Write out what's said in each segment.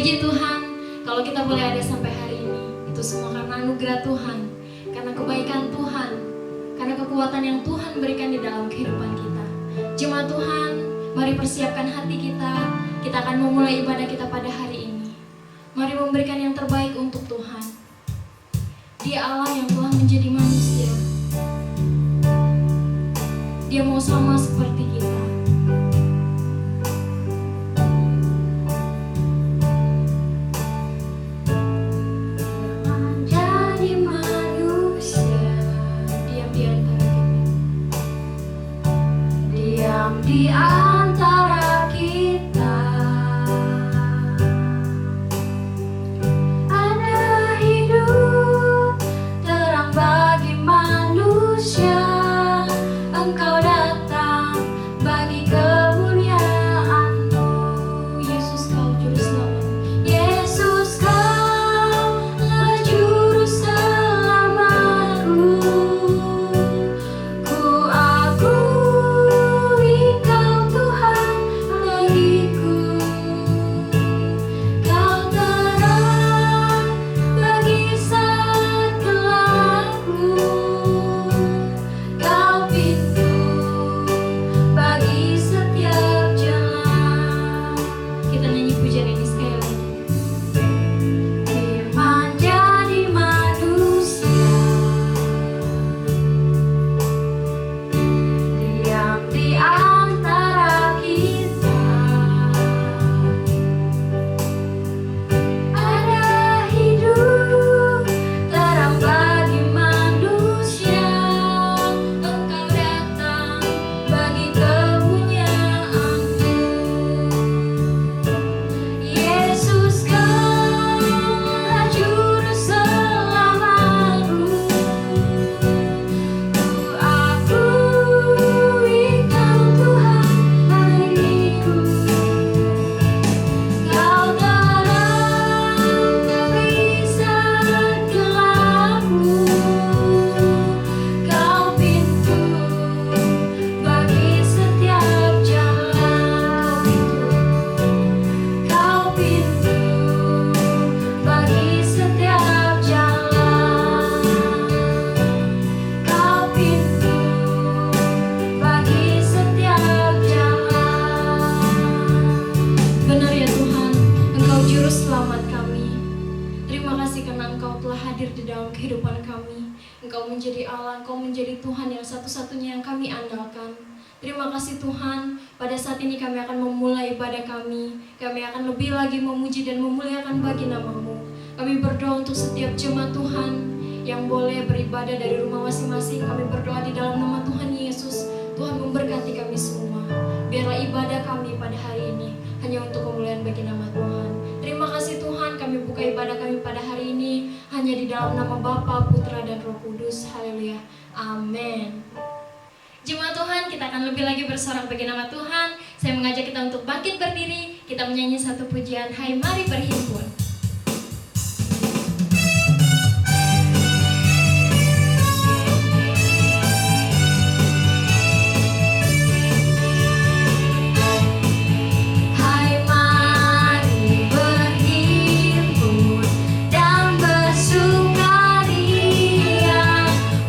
Puji Tuhan, kalau kita boleh ada sampai hari ini, itu semua karena anugerah Tuhan, karena kebaikan Tuhan, karena kekuatan yang Tuhan berikan di dalam kehidupan kita. Jemaat Tuhan, mari persiapkan hati kita. Kita akan memulai ibadah kita pada hari ini. Mari memberikan yang terbaik untuk Tuhan. Dia Allah yang telah menjadi manusia. Dia mau sama seperti kita. Menjadi manusia, diam di antara kita. Diam di antara kita. Ada hidup terang bagi manusia. Engkau datang bagi kemuliaan-Mu. Yesus, Kau juru selamat. Yesus, Kaulah juru selamatku. Ku akui Kau Tuhan bagiku. Kau terang bagi saat gelapku. Kau pintu bagi setiap jalan. Kita nyanyi pujian ini sekali lagi. Firman jadi manusia, diam di antara kita. Ada hidup terang bagi manusia. Engkau datang bagi kemuliaan-Mu. Yesus, Kaulah juru selamatku. Ku akui Kau Tuhan bagiku. Kau terang bagi saat gelapku. Kau pintu bagi setiap jalan. Kau pintu bagi setiap jalan. Kau pintu bagi setiap jalan. Benar ya Tuhan, Engkau juru selamat kami. Terima kasih karena Engkau telah hadir di dalam kehidupan kami. Engkau menjadi Allah, Engkau menjadi Tuhan yang satu-satunya yang kami andalkan. Terima kasih Tuhan, pada saat ini kami akan memulai ibadah kami. Kami akan lebih lagi memuji dan memuliakan bagi nama-Mu. Kami berdoa untuk setiap jemaat Tuhan yang boleh beribadah dari rumah masing-masing. Kami berdoa di dalam nama Tuhan Yesus. Tuhan memberkati kami semua. Biarlah ibadah kami pada hari ini hanya untuk kemuliaan bagi nama Tuhan. Terima kasih Tuhan, kami buka ibadah kami pada hari ini hanya di dalam nama Bapa, Putra, dan Roh Kudus. Haleluya. Amin. Jemaat Tuhan, kita akan lebih lagi bersorak bagi nama Tuhan. Saya mengajak kita untuk bangkit berdiri. Kita menyanyi satu pujian, Hai Mari Berhimpun. Hai mari berhimpun dan bersukaria.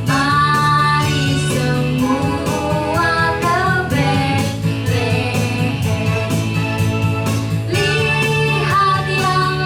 Mari semua ke Betlehem. Lihat yang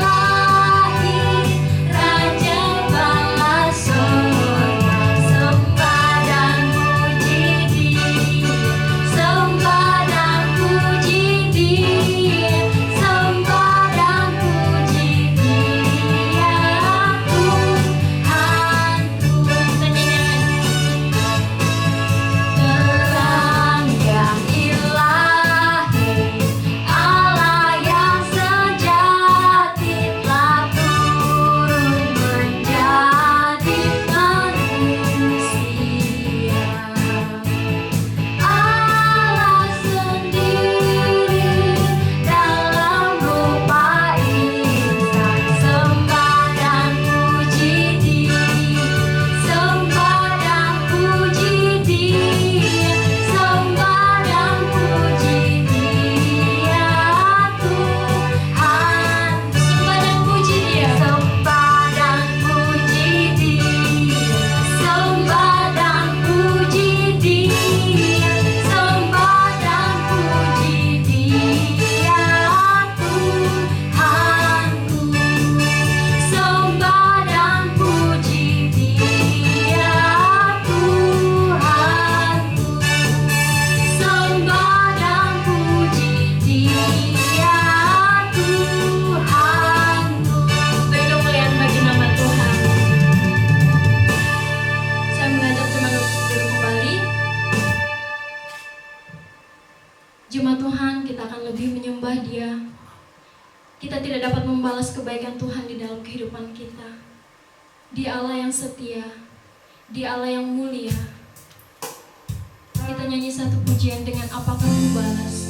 kita tidak dapat membalas kebaikan Tuhan di dalam kehidupan kita. Dia Allah yang setia, Dia Allah yang mulia. Kita nyanyi satu pujian dengan apakah ku balas.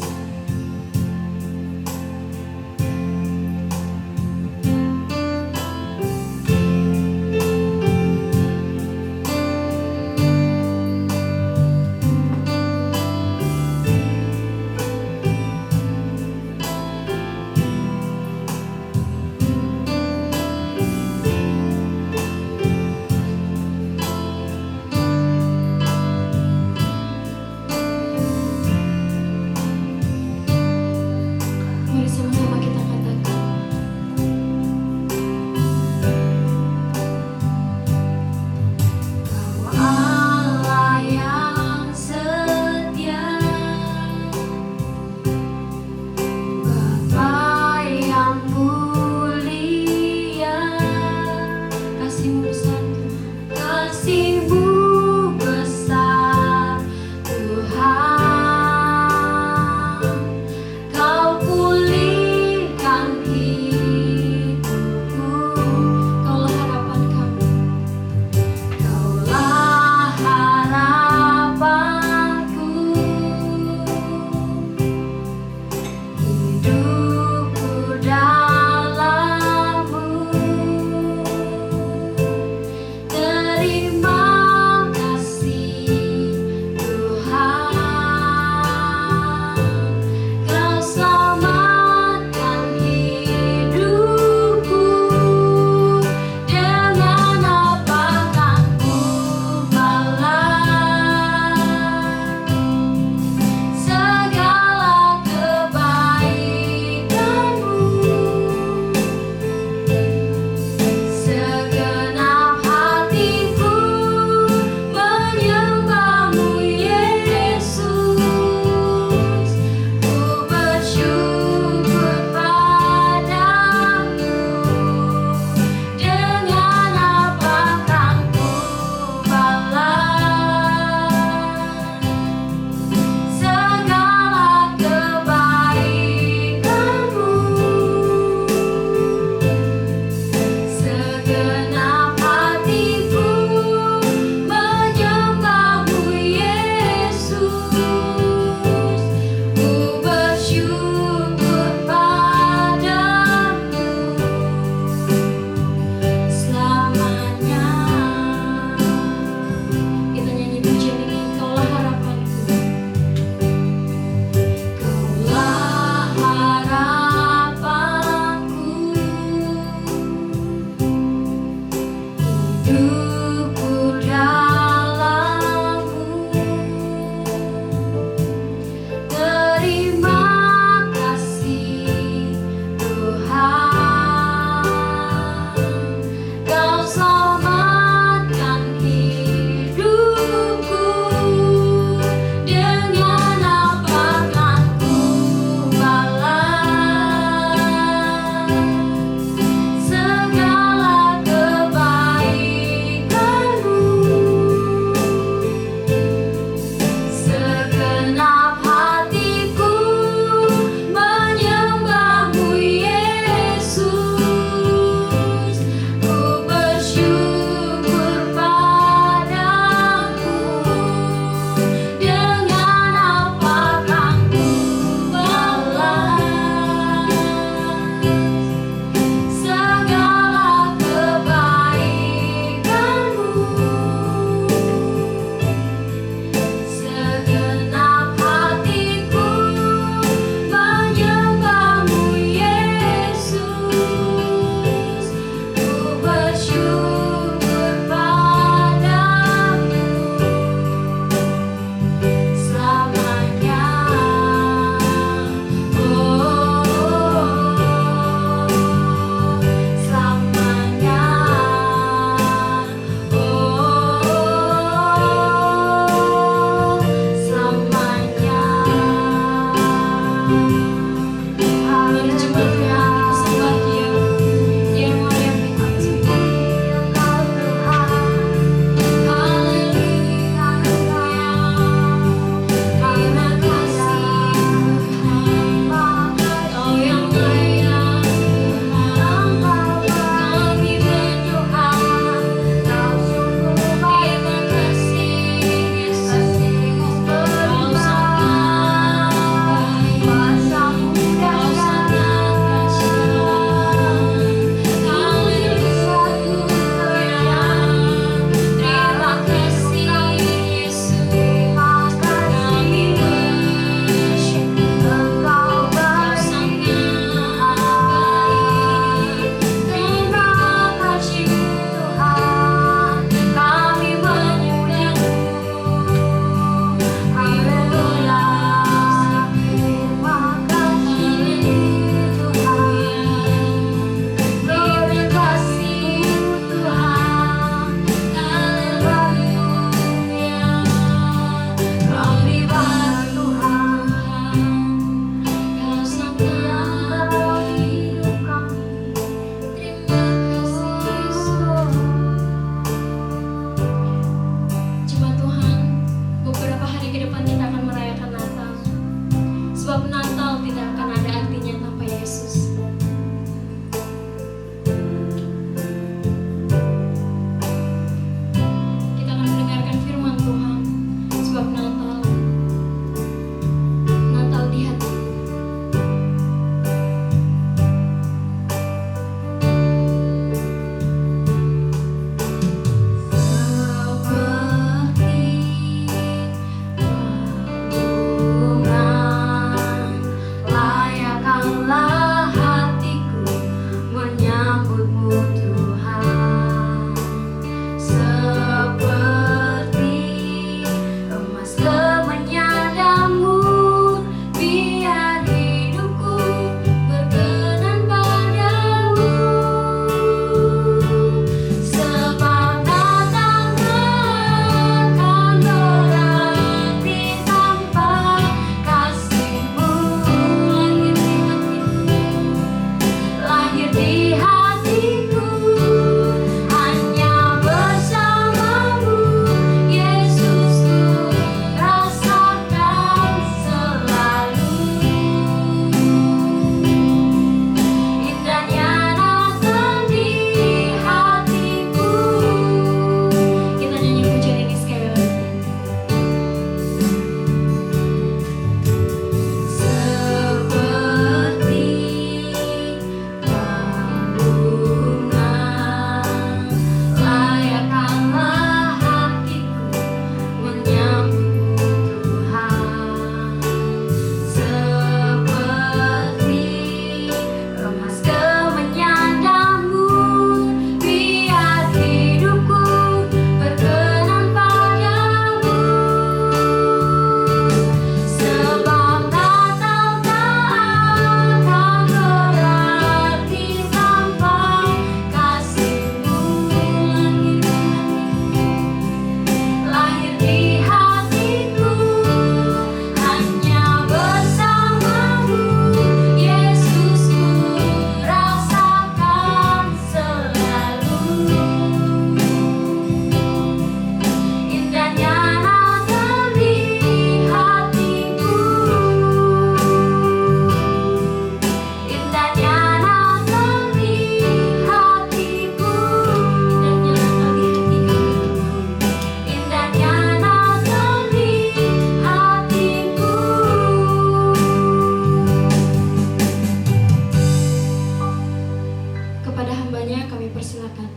dipersilakan.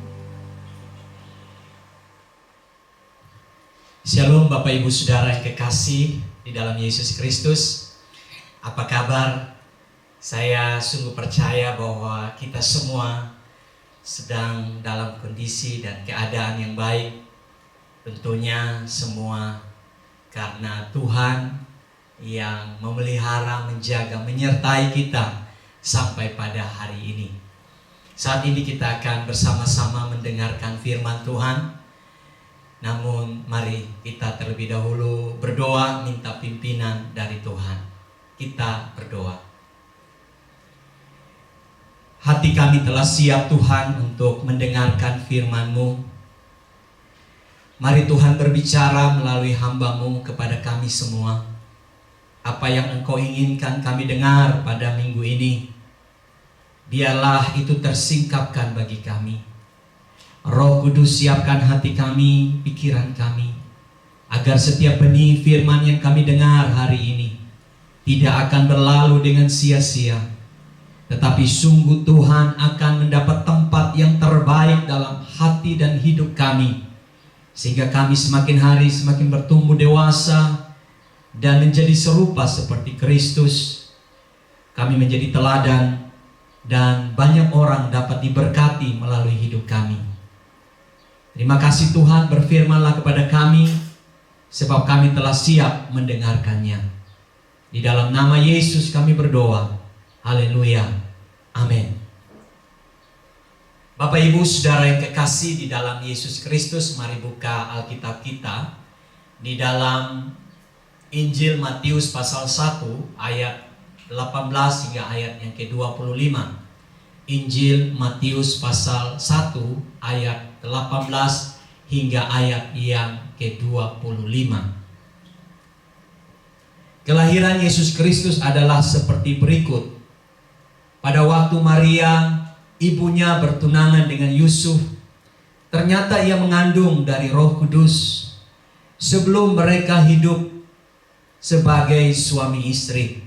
Shalom Bapak Ibu Saudara yang kekasih di dalam Yesus Kristus. Apa kabar? Saya sungguh percaya bahwa kita semua sedang dalam kondisi dan keadaan yang baik. Tentunya semua karena Tuhan yang memelihara, menjaga, menyertai kita sampai pada hari ini. Saat ini kita akan bersama-sama mendengarkan firman Tuhan. Namun mari kita terlebih dahulu berdoa minta pimpinan dari Tuhan. Kita berdoa. Hati kami telah siap Tuhan untuk mendengarkan firman-Mu. Mari Tuhan berbicara melalui hamba-Mu kepada kami semua. Apa yang Engkau inginkan kami dengar pada minggu ini, biarlah itu tersingkapkan bagi kami. Roh Kudus siapkan hati kami, pikiran kami, agar setiap benih firman yang kami dengar hari ini tidak akan berlalu dengan sia-sia, tetapi sungguh Tuhan akan mendapat tempat yang terbaik dalam hati dan hidup kami, sehingga kami semakin hari semakin bertumbuh dewasa dan menjadi serupa seperti Kristus. Kami menjadi teladan dan banyak orang dapat diberkati melalui hidup kami. Terima kasih Tuhan, berfirmanlah kepada kami, sebab kami telah siap mendengarkannya. Di dalam nama Yesus kami berdoa. Haleluya. Amin. Bapak Ibu Saudara yang kekasih di dalam Yesus Kristus, mari buka Alkitab kita di dalam Injil Matius pasal 1 ayat 18 hingga ayat yang ke-25. Injil Matius pasal 1 ayat 18 hingga ayat yang ke-25. Kelahiran Yesus Kristus adalah seperti berikut. Pada waktu Maria, ibunya bertunangan dengan Yusuf, ternyata ia mengandung dari Roh Kudus sebelum mereka hidup sebagai suami istri.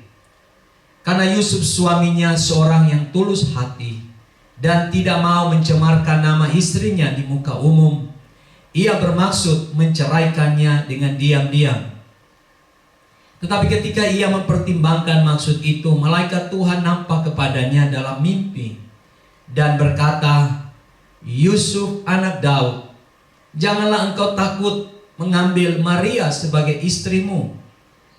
Karena Yusuf suaminya seorang yang tulus hati dan tidak mau mencemarkan nama istrinya di muka umum, ia bermaksud menceraikannya dengan diam-diam. Tetapi ketika ia mempertimbangkan maksud itu, malaikat Tuhan nampak kepadanya dalam mimpi dan berkata, "Yusuf anak Daud, janganlah engkau takut mengambil Maria sebagai istrimu,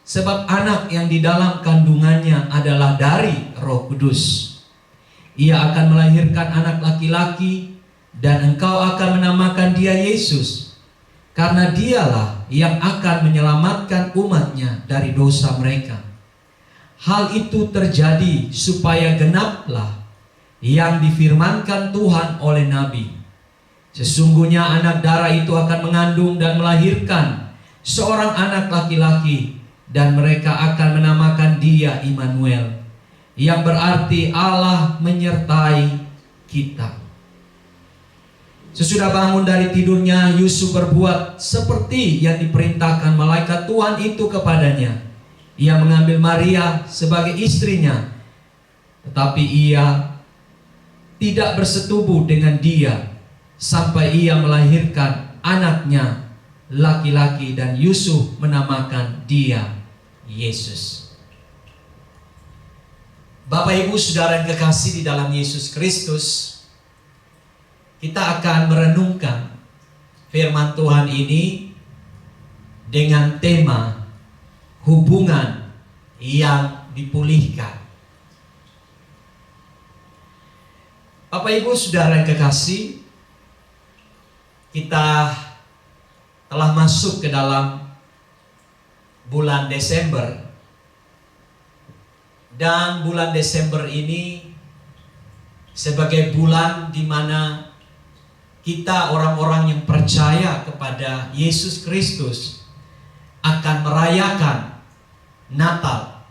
sebab anak yang di dalam kandungannya adalah dari Roh Kudus. Ia akan melahirkan anak laki-laki dan engkau akan menamakan dia Yesus, karena dialah yang akan menyelamatkan umatnya dari dosa mereka. Hal itu terjadi supaya genaplah yang difirmankan Tuhan oleh Nabi. Sesungguhnya anak darah itu akan mengandung dan melahirkan seorang anak laki-laki, dan mereka akan menamakan dia Immanuel, yang berarti Allah menyertai kita." Sesudah bangun dari tidurnya, Yusuf berbuat seperti yang diperintahkan malaikat Tuhan itu kepadanya. Ia mengambil Maria sebagai istrinya, tetapi ia tidak bersetubuh dengan dia sampai ia melahirkan anaknya laki-laki, dan Yusuf menamakan dia Yesus. Bapak Ibu Saudara yang kekasih di dalam Yesus Kristus, kita akan merenungkan firman Tuhan ini dengan tema hubungan yang dipulihkan. Bapak Ibu Saudara yang kekasih, kita telah masuk ke dalam bulan Desember, dan bulan Desember ini sebagai bulan di mana kita orang-orang yang percaya kepada Yesus Kristus akan merayakan Natal,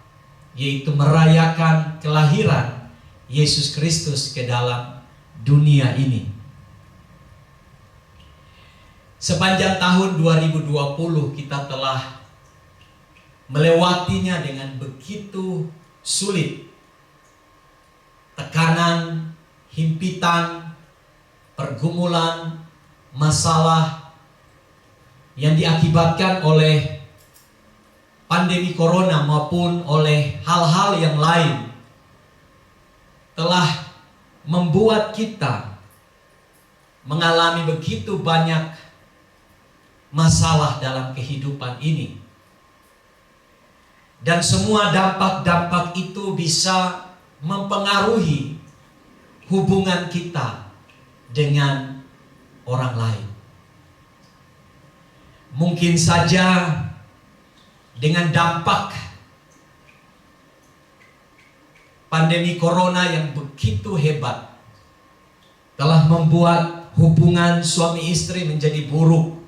yaitu merayakan kelahiran Yesus Kristus ke dalam dunia ini. Sepanjang tahun 2020 kita telah melewatinya dengan begitu sulit. Tekanan, himpitan, pergumulan, masalah yang diakibatkan oleh pandemi corona maupun oleh hal-hal yang lain telah membuat kita mengalami begitu banyak masalah dalam kehidupan ini. Dan semua dampak-dampak itu bisa mempengaruhi hubungan kita dengan orang lain. Mungkin saja dengan dampak pandemi corona yang begitu hebat telah membuat hubungan suami istri menjadi buruk.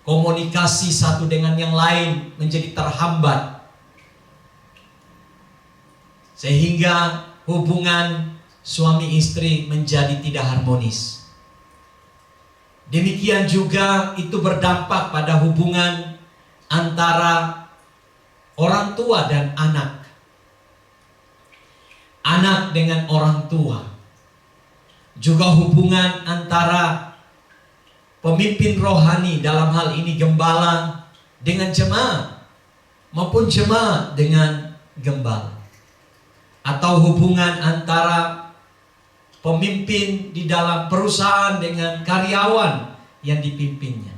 Komunikasi satu dengan yang lain menjadi terhambat. Sehingga hubungan suami istri menjadi tidak harmonis. Demikian juga itu berdampak pada hubungan antara orang tua dan anak. Anak dengan orang tua. Juga hubungan antara pemimpin rohani, dalam hal ini gembala dengan jemaat, maupun jemaat dengan gembala. Atau hubungan antara pemimpin di dalam perusahaan dengan karyawan yang dipimpinnya.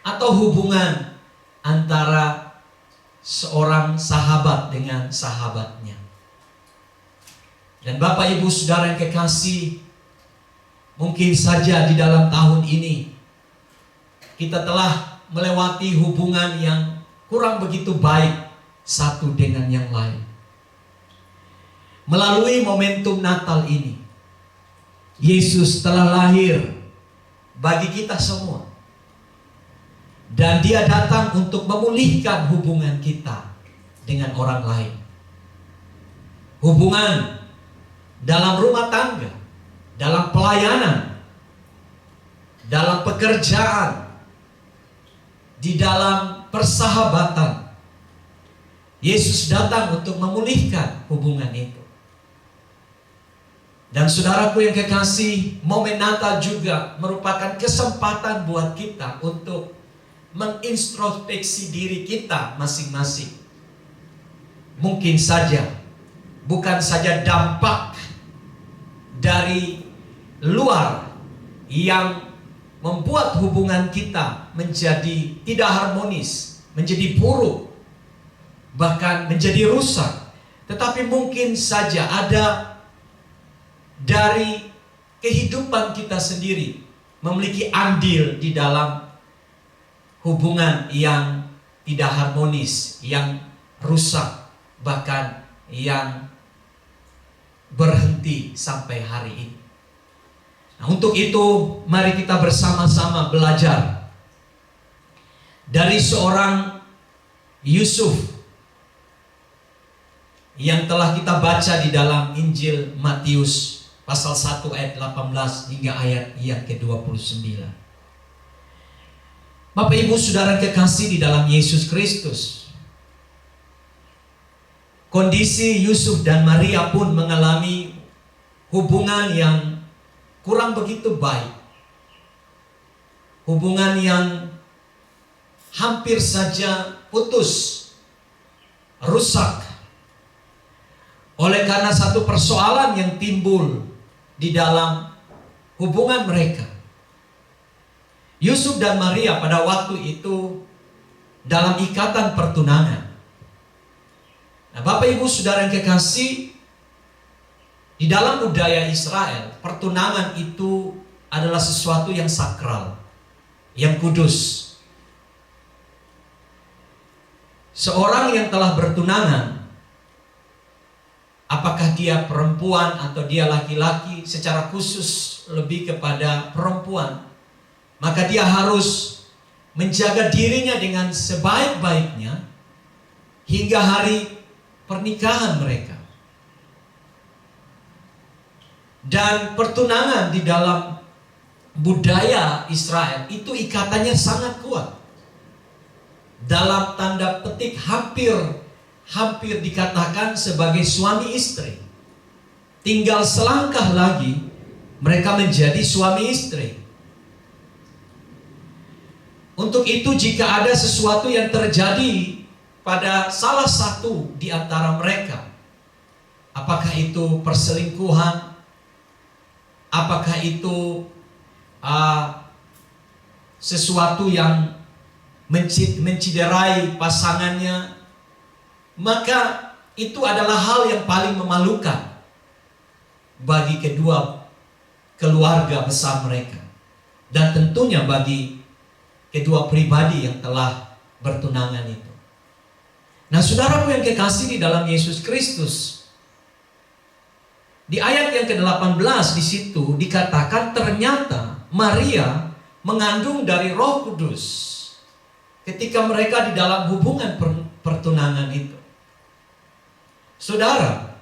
Atau hubungan antara seorang sahabat dengan sahabatnya. Dan Bapak Ibu Saudara yang kekasih, mungkin saja di dalam tahun ini kita telah melewati hubungan yang kurang begitu baik satu dengan yang lain. Melalui momentum Natal ini, Yesus telah lahir bagi kita semua. Dan Dia datang untuk memulihkan hubungan kita dengan orang lain. Hubungan dalam rumah tangga, dalam pelayanan, dalam pekerjaan, di dalam persahabatan. Yesus datang untuk memulihkan hubungan itu. Dan saudaraku yang kekasih, momen Natal juga merupakan kesempatan buat kita untuk mengintrospeksi diri kita masing-masing. Mungkin saja, bukan saja dampak dari luar yang membuat hubungan kita menjadi tidak harmonis, menjadi buruk, bahkan menjadi rusak. Tetapi mungkin saja ada dari kehidupan kita sendiri memiliki andil di dalam hubungan yang tidak harmonis, yang rusak, bahkan yang berhenti sampai hari ini. Nah, untuk itu mari kita bersama-sama belajar dari seorang Yusuf yang telah kita baca di dalam Injil Matius pasal 1 ayat 18 hingga ayat yang ke-29. Bapak Ibu Saudara kekasih di dalam Yesus Kristus, kondisi Yusuf dan Maria pun mengalami hubungan yang kurang begitu baik. Hubungan yang hampir saja putus, rusak, oleh karena satu persoalan yang timbul di dalam hubungan mereka. Yusuf dan Maria pada waktu itu dalam ikatan pertunangan. Nah, Bapak Ibu Saudara yang kekasih, di dalam budaya Israel, pertunangan itu adalah sesuatu yang sakral, yang kudus. Seorang yang telah bertunangan, apakah dia perempuan atau dia laki-laki, secara khusus lebih kepada perempuan, maka dia harus menjaga dirinya dengan sebaik-baiknya hingga hari pernikahan mereka. Dan pertunangan di dalam budaya Israel itu ikatannya sangat kuat. Dalam tanda petik hampir dikatakan sebagai suami istri. Tinggal selangkah lagi mereka menjadi suami istri. Untuk itu jika ada sesuatu yang terjadi pada salah satu di antara mereka, apakah itu perselingkuhan, apakah itu sesuatu yang menciderai pasangannya, maka itu adalah hal yang paling memalukan bagi kedua keluarga besar mereka, dan tentunya bagi kedua pribadi yang telah bertunangan itu. Nah, saudaraku yang kekasih di dalam Yesus Kristus, di ayat yang ke-18 di situ dikatakan ternyata Maria mengandung dari Roh Kudus ketika mereka di dalam hubungan pertunangan itu. Saudara,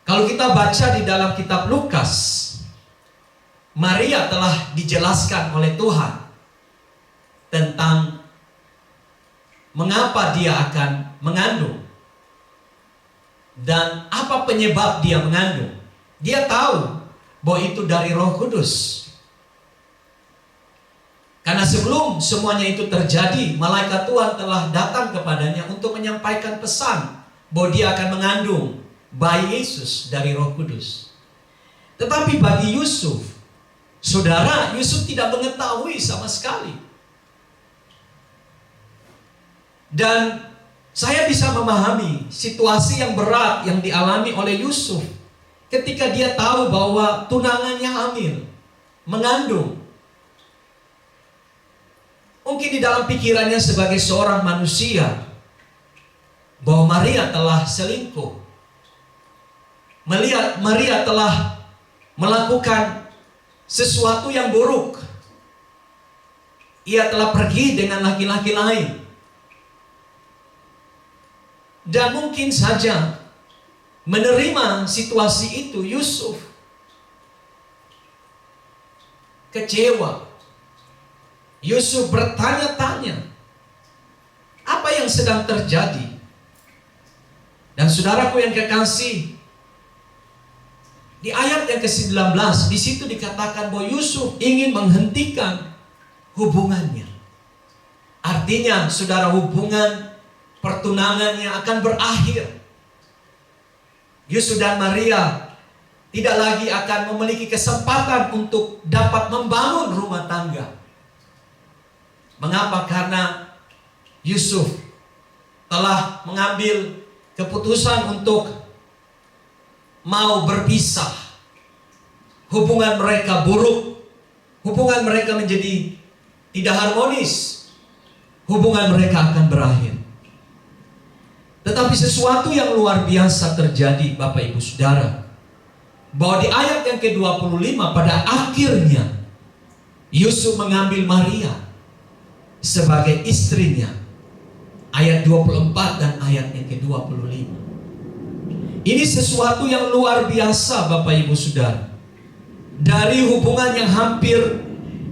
kalau kita baca di dalam kitab Lukas, Maria telah dijelaskan oleh Tuhan tentang mengapa dia akan mengandung dan apa penyebab dia mengandung. Dia tahu bahwa itu dari Roh Kudus. Karena sebelum semuanya itu terjadi, malaikat Tuhan telah datang kepadanya untuk menyampaikan pesan bahwa dia akan mengandung bayi Yesus dari Roh Kudus. Tetapi bagi Yusuf, saudara, Yusuf tidak mengetahui sama sekali. Dan saya bisa memahami situasi yang berat yang dialami oleh Yusuf ketika dia tahu bahwa tunangannya hamil, mengandung. Mungkin di dalam pikirannya sebagai seorang manusia bahwa Maria telah selingkuh. Maria telah melakukan sesuatu yang buruk. Ia telah pergi dengan laki-laki lain. Dan mungkin saja menerima situasi itu Yusuf kecewa. Yusuf bertanya-tanya, apa yang sedang terjadi? Dan saudaraku yang kekasih, di ayat yang ke-19 di situ dikatakan bahwa Yusuf ingin menghentikan hubungannya. Artinya, saudara, hubungan pertunangannya akan berakhir. Yusuf dan Maria tidak lagi akan memiliki kesempatan untuk dapat membangun rumah tangga. Mengapa? Karena Yusuf telah mengambil keputusan untuk mau berpisah. Hubungan mereka buruk. Hubungan mereka menjadi tidak harmonis. Hubungan mereka akan berakhir. Tetapi sesuatu yang luar biasa terjadi, Bapak Ibu Saudara, bahwa di ayat yang ke-25 pada akhirnya Yusuf mengambil Maria sebagai istrinya. Ayat 24 dan ayat yang ke-25. Ini sesuatu yang luar biasa, Bapak Ibu Saudara. Dari hubungan yang hampir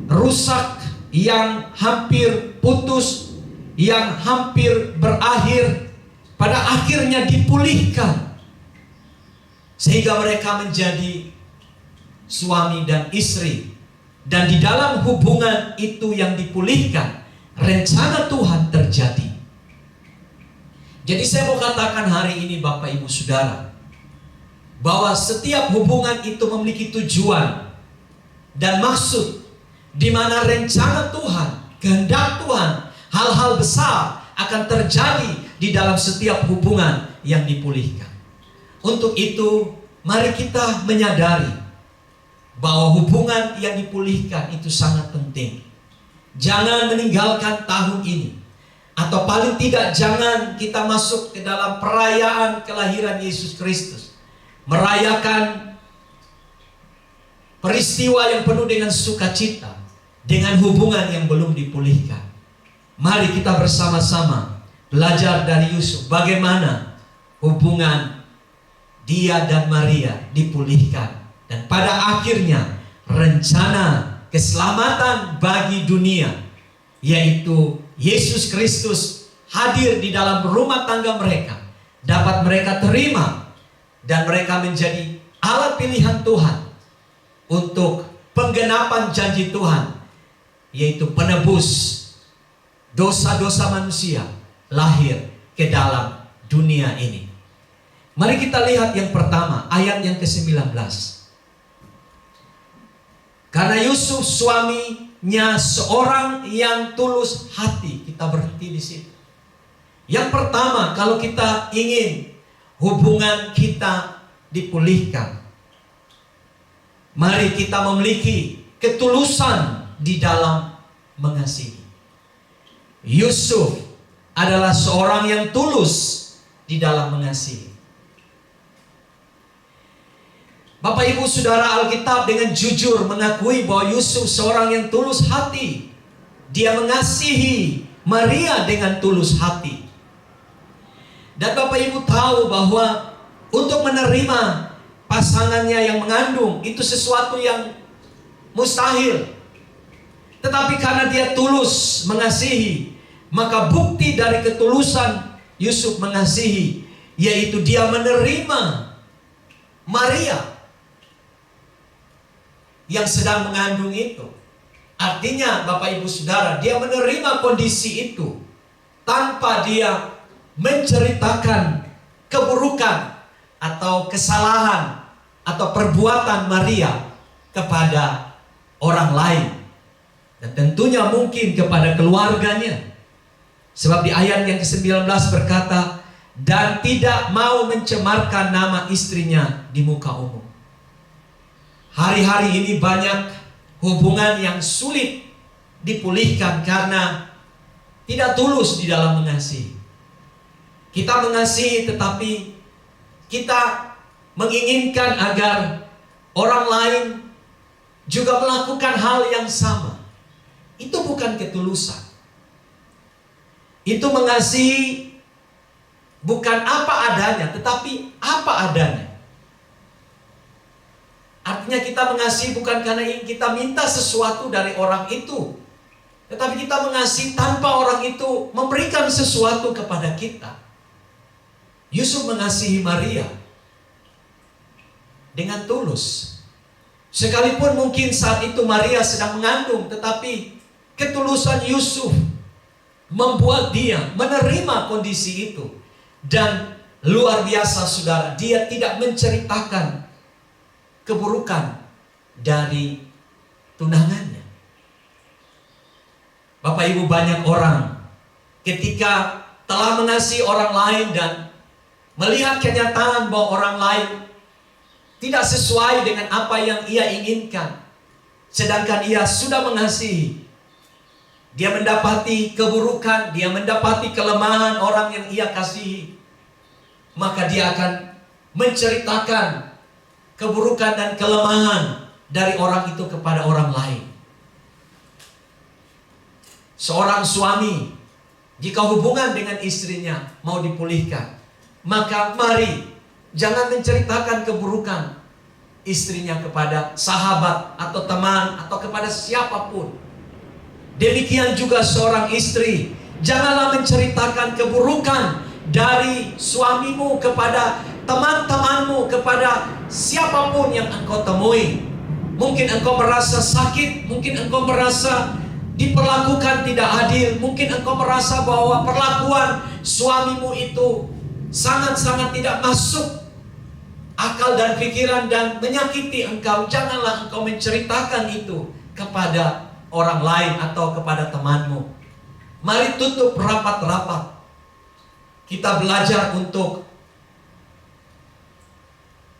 rusak, yang hampir putus, yang hampir berakhir, pada akhirnya dipulihkan. Sehingga mereka menjadi suami dan istri. Dan di dalam hubungan itu yang dipulihkan, rencana Tuhan terjadi. Jadi saya mau katakan hari ini, Bapak Ibu Saudara, bahwa setiap hubungan itu memiliki tujuan dan maksud, di mana rencana Tuhan, kehendak Tuhan, hal-hal besar akan terjadi di dalam setiap hubungan yang dipulihkan. Untuk itu, mari kita menyadari bahwa hubungan yang dipulihkan itu sangat penting. Jangan meninggalkan tahun ini, atau paling tidak jangan kita masuk ke dalam perayaan kelahiran Yesus Kristus, merayakan peristiwa yang penuh dengan sukacita dengan hubungan yang belum dipulihkan. Mari kita bersama-sama belajar dari Yusuf bagaimana hubungan dia dan Maria dipulihkan, dan pada akhirnya rencana keselamatan bagi dunia, yaitu Yesus Kristus hadir di dalam rumah tangga mereka, dapat mereka terima, dan mereka menjadi alat pilihan Tuhan untuk penggenapan janji Tuhan, yaitu penebus dosa-dosa manusia lahir ke dalam dunia ini. Mari kita lihat yang pertama, ayat yang ke-19. Karena Yusuf suaminya seorang yang tulus hati. Kita berhenti di situ. Yang pertama, kalau kita ingin hubungan kita dipulihkan, mari kita memiliki ketulusan di dalam mengasihi. Yusuf adalah seorang yang tulus di dalam mengasihi. Bapak Ibu Saudara, Alkitab dengan jujur mengakui bahwa Yusuf seorang yang tulus hati. Dia mengasihi Maria dengan tulus hati. Dan Bapak Ibu tahu bahwa untuk menerima pasangannya yang mengandung itu sesuatu yang mustahil. Tetapi karena dia tulus mengasihi, maka bukti dari ketulusan Yusuf mengasihi, yaitu dia menerima Maria yang sedang mengandung itu. Artinya Bapak Ibu Saudara, dia menerima kondisi itu tanpa dia menceritakan keburukan atau kesalahan atau perbuatan Maria kepada orang lain. Dan tentunya mungkin kepada keluarganya. Sebab di ayat yang ke-19 berkata, dan tidak mau mencemarkan nama istrinya di muka umum. Hari-hari ini banyak hubungan yang sulit dipulihkan karena tidak tulus di dalam mengasihi. Kita mengasihi tetapi kita menginginkan agar orang lain juga melakukan hal yang sama. Itu bukan ketulusan. Itu mengasihi bukan apa adanya, tetapi apa adanya. Artinya kita mengasihi bukan karena kita minta sesuatu dari orang itu, tetapi kita mengasihi tanpa orang itu memberikan sesuatu kepada kita. Yusuf mengasihi Maria dengan tulus. Sekalipun mungkin saat itu Maria sedang mengandung, tetapi ketulusan Yusuf membuat dia menerima kondisi itu. Dan luar biasa saudara, dia tidak menceritakan keburukan dari tunangannya. Bapak Ibu, banyak orang ketika telah mengasihi orang lain dan melihat kenyataan bahwa orang lain tidak sesuai dengan apa yang ia inginkan, sedangkan ia sudah mengasihi, dia mendapati keburukan, dia mendapati kelemahan orang yang ia kasihi, maka dia akan menceritakan keburukan dan kelemahan dari orang itu kepada orang lain. Seorang suami, jika hubungan dengan istrinya mau dipulihkan, maka mari jangan menceritakan keburukan istrinya kepada sahabat atau teman atau kepada siapapun. Demikian juga seorang istri, janganlah menceritakan keburukan dari suamimu kepada teman-temanmu, kepada siapapun yang engkau temui. Mungkin engkau merasa sakit, mungkin engkau merasa diperlakukan tidak adil, mungkin engkau merasa bahwa perlakuan suamimu itu sangat-sangat tidak masuk akal dan pikiran dan menyakiti engkau. Janganlah engkau menceritakan itu kepada orang lain atau kepada temanmu. Mari tutup rapat-rapat. Kita belajar untuk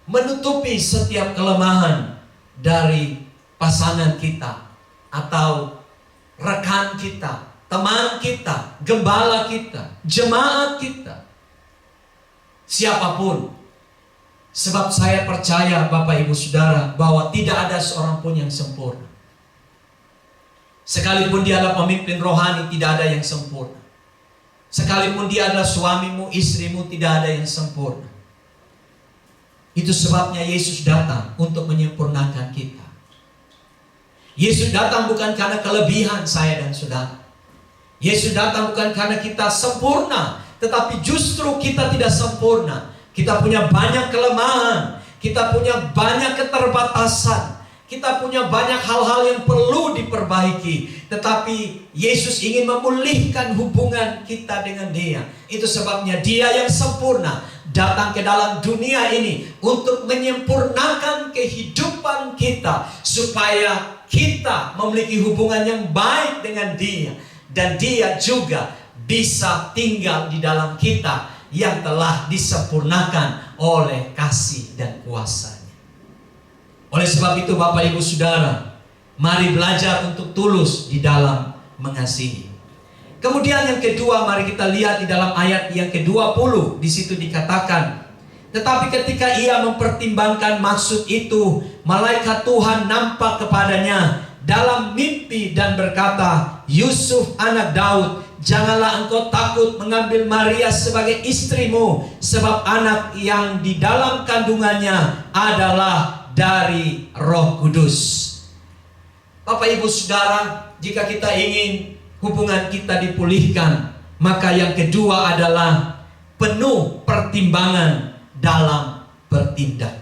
menutupi setiap kelemahan dari pasangan kita atau rekan kita, teman kita, gembala kita, jemaat kita, siapapun. Sebab saya percaya Bapak Ibu Saudara bahwa tidak ada seorang pun yang sempurna. Sekalipun dia adalah pemimpin rohani, tidak ada yang sempurna. Sekalipun dia adalah suamimu, istrimu, tidak ada yang sempurna. Itu sebabnya Yesus datang untuk menyempurnakan kita. Yesus datang bukan karena kelebihan saya dan saudara. Yesus datang bukan karena kita sempurna, tetapi justru kita tidak sempurna. Kita punya banyak kelemahan, kita punya banyak keterbatasan, Kita punya banyak hal-hal yang perlu diperbaiki. Tetapi Yesus ingin memulihkan hubungan kita dengan Dia. Itu sebabnya Dia yang sempurna datang ke dalam dunia ini untuk menyempurnakan kehidupan kita, supaya kita memiliki hubungan yang baik dengan Dia. Dan Dia juga bisa tinggal di dalam kita yang telah disempurnakan oleh kasih dan kuasa. Oleh sebab itu Bapak Ibu Saudara, mari belajar untuk tulus di dalam mengasihi. Kemudian yang kedua, mari kita lihat di dalam ayat yang ke-20. Di situ dikatakan, tetapi ketika ia mempertimbangkan maksud itu, malaikat Tuhan nampak kepadanya dalam mimpi dan berkata, Yusuf anak Daud, janganlah engkau takut mengambil Maria sebagai istrimu, sebab anak yang di dalam kandungannya adalah dari Roh Kudus. Bapak Ibu Saudara, jika kita ingin hubungan kita dipulihkan, maka yang kedua adalah penuh pertimbangan dalam bertindak.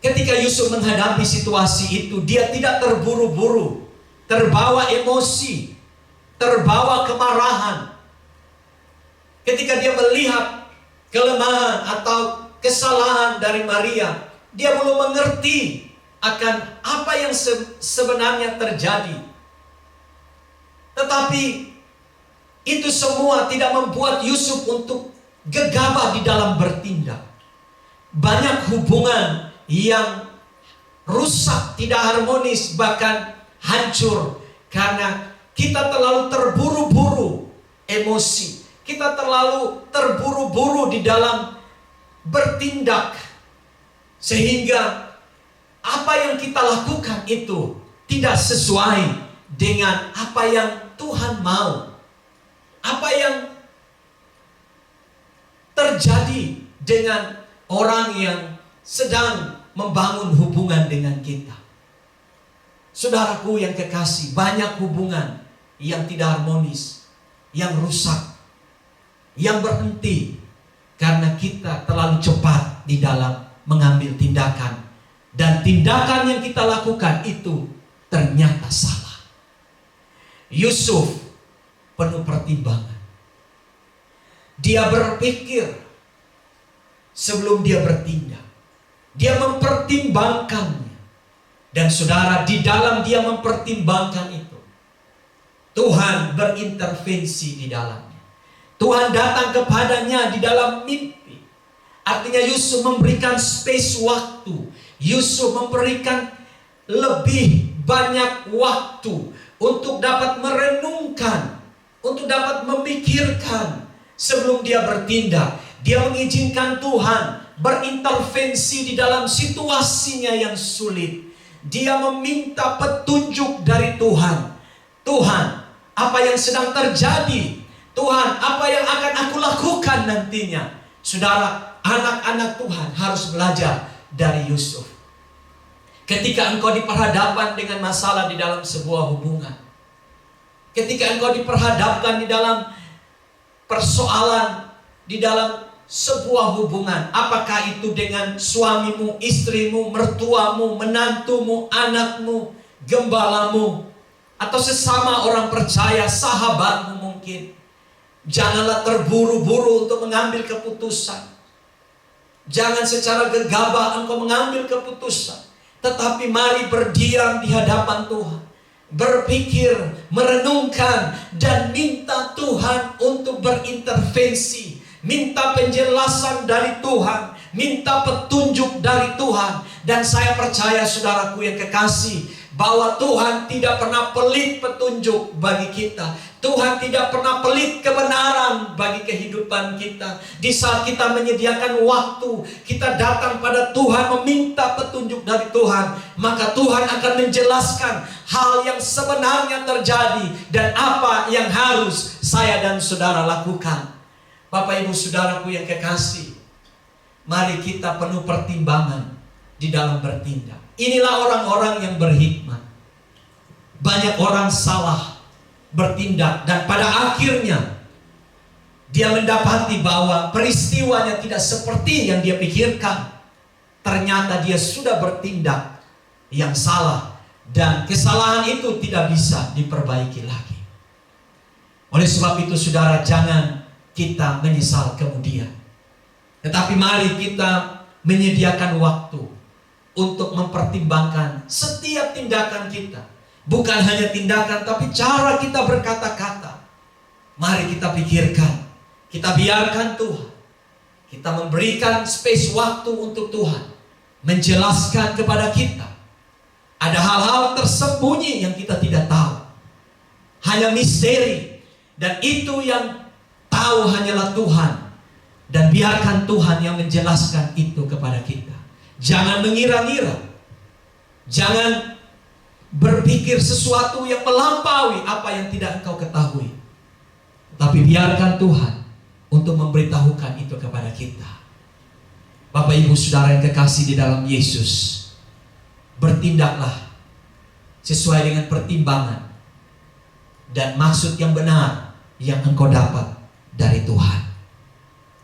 Ketika Yusuf menghadapi situasi itu, dia tidak terburu-buru, terbawa emosi, terbawa kemarahan. Ketika dia melihat kelemahan atau kesalahan dari Maria, dia belum mengerti akan apa yang sebenarnya terjadi. Tetapi itu semua tidak membuat Yusuf untuk gegabah di dalam bertindak. Banyak hubungan yang rusak, tidak harmonis, bahkan hancur karena kita terlalu terburu-buru emosi. Kita terlalu terburu-buru di dalam bertindak, sehingga apa yang kita lakukan itu tidak sesuai dengan apa yang Tuhan mau. Apa yang terjadi dengan orang yang sedang membangun hubungan dengan kita. Saudaraku yang kekasih, banyak hubungan yang tidak harmonis, yang rusak, yang berhenti karena kita terlalu cepat di dalam mengambil tindakan. Dan tindakan yang kita lakukan itu ternyata salah. Yusuf penuh pertimbangan. Dia berpikir sebelum dia bertindak. Dia mempertimbangkannya. Dan saudara, di dalam dia mempertimbangkan itu, Tuhan berintervensi di dalamnya. Tuhan datang kepadanya di dalam mimpi. Artinya Yusuf memberikan space waktu. Yusuf memberikan lebih banyak waktu untuk dapat merenungkan, untuk dapat memikirkan sebelum dia bertindak. Dia mengizinkan Tuhan berintervensi di dalam situasinya yang sulit. Dia meminta petunjuk dari Tuhan. Tuhan, apa yang sedang terjadi? Tuhan, apa yang akan aku lakukan nantinya? Saudara, anak-anak Tuhan harus belajar dari Yusuf. Ketika engkau diperhadapkan dengan masalah di dalam sebuah hubungan, ketika engkau diperhadapkan di dalam persoalan di dalam sebuah hubungan, apakah itu dengan suamimu, istrimu, mertuamu, menantumu, anakmu, gembalamu, atau sesama orang percaya, sahabatmu mungkin, janganlah terburu-buru untuk mengambil keputusan. Jangan secara gegabah engkau mengambil keputusan, tetapi mari berdiam di hadapan Tuhan, berpikir, merenungkan, dan minta Tuhan untuk berintervensi. Minta penjelasan dari Tuhan, minta petunjuk dari Tuhan. Dan saya percaya saudaraku yang kekasih, bahwa Tuhan tidak pernah pelit petunjuk bagi kita. Tuhan tidak pernah pelit kebenaran bagi kehidupan kita. Di saat kita menyediakan waktu, kita datang pada Tuhan meminta petunjuk dari Tuhan, maka Tuhan akan menjelaskan hal yang sebenarnya terjadi dan apa yang harus saya dan saudara lakukan. Bapak ibu saudaraku yang kekasih, mari kita penuh pertimbangan di dalam bertindak. Inilah orang-orang yang berhikmat. Banyak orang salah bertindak dan pada akhirnya dia mendapati bahwa peristiwanya tidak seperti yang dia pikirkan. ternyata dia sudah bertindak yang salah, dan kesalahan itu tidak bisa diperbaiki lagi. Oleh sebab itu saudara, jangan kita menyesal kemudian, tetapi mari kita menyediakan waktu untuk mempertimbangkan setiap tindakan kita. Bukan hanya tindakan, tapi cara kita berkata-kata. Mari kita pikirkan, kita biarkan Tuhan, kita memberikan space waktu untuk Tuhan menjelaskan kepada kita. Ada hal-hal tersembunyi yang kita tidak tahu, hanya misteri, dan itu yang tahu hanyalah Tuhan. Dan biarkan Tuhan yang menjelaskan itu kepada kita. Jangan mengira-ngira, jangan berpikir sesuatu yang melampaui apa yang tidak engkau ketahui. Tapi biarkan Tuhan untuk memberitahukan itu kepada kita. Bapak Ibu Saudara yang kekasih di dalam Yesus, bertindaklah sesuai dengan pertimbangan dan maksud yang benar yang engkau dapat dari Tuhan.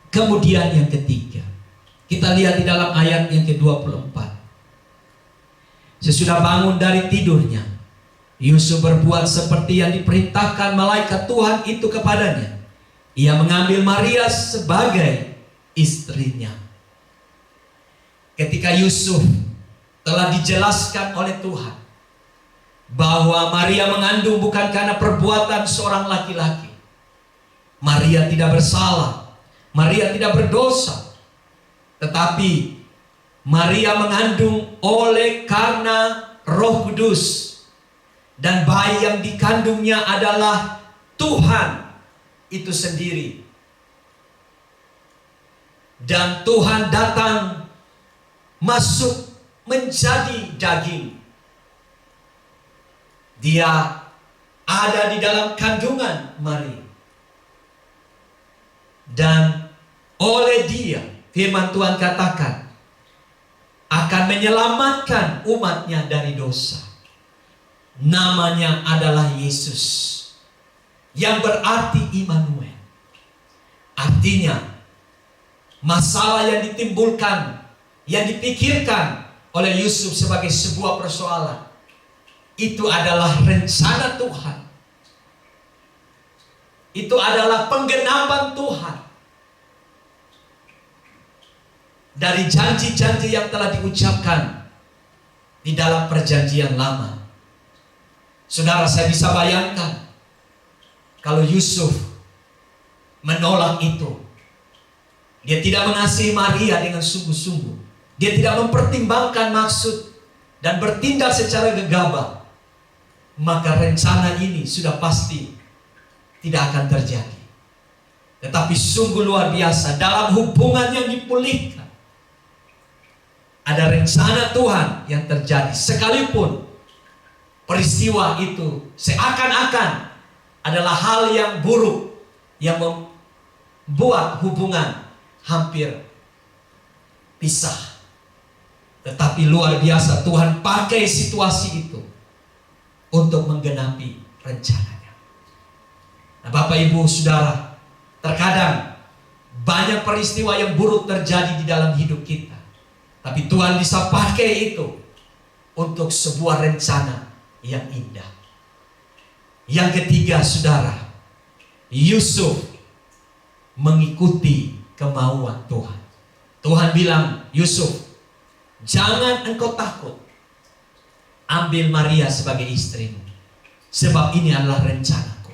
Kemudian yang ketiga, kita lihat di dalam ayat yang ke-24. Sesudah bangun dari tidurnya, Yusuf berbuat seperti yang diperintahkan malaikat Tuhan itu kepadanya. Ia mengambil Maria sebagai istrinya. Ketika Yusuf telah dijelaskan oleh Tuhan bahwa Maria mengandung bukan karena perbuatan seorang laki-laki. Maria tidak bersalah, Maria tidak berdosa, tetapi Maria mengandung oleh karena Roh Kudus, dan bayi yang dikandungnya adalah Tuhan itu sendiri. Dan Tuhan datang masuk menjadi daging. Dia ada di dalam kandungan Maria. Dan oleh dia, firman Tuhan katakan, akan menyelamatkan umatnya dari dosa. Namanya adalah Yesus, yang berarti Immanuel. Artinya, masalah yang ditimbulkan, yang dipikirkan oleh Yusuf sebagai sebuah persoalan, itu adalah rencana Tuhan. Itu adalah penggenapan Tuhan dari janji-janji yang telah diucapkan di dalam perjanjian lama. Saudara, saya bisa bayangkan kalau Yusuf menolak itu. Dia tidak mengasihi Maria dengan sungguh-sungguh. Dia tidak mempertimbangkan maksud dan bertindak secara gegabah. Maka rencana ini sudah pasti tidak akan terjadi. Tetapi sungguh luar biasa, dalam hubungan yang dipulihkan, ada rencana Tuhan yang terjadi. Sekalipun peristiwa itu seakan-akan adalah hal yang buruk, yang membuat hubungan hampir pisah. Tetapi luar biasa, Tuhan pakai situasi itu untuk menggenapi rencananya. Nah, Bapak Ibu Saudara, terkadang banyak peristiwa yang buruk terjadi di dalam hidup kita, tapi Tuhan bisa pakai itu untuk sebuah rencana yang indah. Yang ketiga, saudara, Yusuf mengikuti kemauan Tuhan. Tuhan bilang, Yusuf, jangan engkau takut, ambil Maria sebagai istrimu, sebab ini adalah rencanaku.